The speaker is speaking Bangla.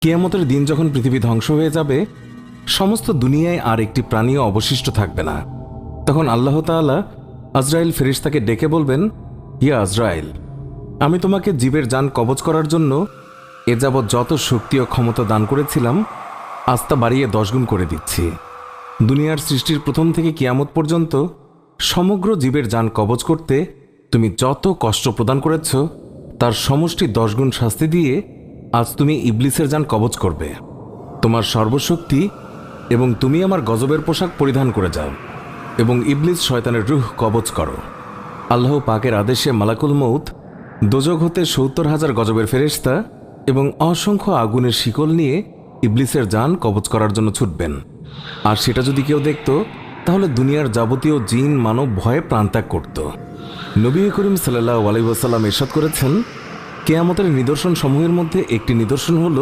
কিয়ামতের দিন যখন পৃথিবী ধ্বংস হয়ে যাবে, সমস্ত দুনিয়ায় আর একটি প্রাণীও অবশিষ্ট থাকবে না। তখন আল্লাহ তাআলা আজরাইল ফেরেশতাকে ডেকে বলবেন, ইয়া আজরাইল, আমি তোমাকে জীবের জান কবজ করার জন্য এ যাবৎ যত শক্তি ও ক্ষমতা দান করেছিলাম, আজ তা বাড়িয়ে 10 গুণ করে দিচ্ছি। দুনিয়ার সৃষ্টির প্রথম থেকে কিয়ামত পর্যন্ত সমগ্র জীবের জান কবজ করতে তুমি যত কষ্ট প্রদান করেছ, তার সমষ্টি 10 গুণ শাস্তি দিয়ে আজ তুমি ইবলিসের জান কবজ করবে। তোমার সর্বশক্তি এবং তুমি আমার গজবের পোশাক পরিধান করে যাও এবং ইবলিস শয়তানের রূহ কবজ করো। আল্লাহ পাকের আদেশে মালাকুল মউত দোজখ হতে 70,000 গজবের ফেরেশতা এবং অসংখ্য আগুনের শিকল নিয়ে ইবলিসের জান কবজ করার জন্য ছুটবেন। আর সেটা যদি কেউ দেখত, তাহলে দুনিয়ার যাবতীয় জিন মানব ভয়ে প্রাণত্যাগ করত। নবী করিম সাল্লাল্লাহু আলাইহি ওয়াসাল্লাম ইরশাদ করেছেন, কিয়ামতের নিদর্শন সমূহের মধ্যে একটি নিদর্শন হল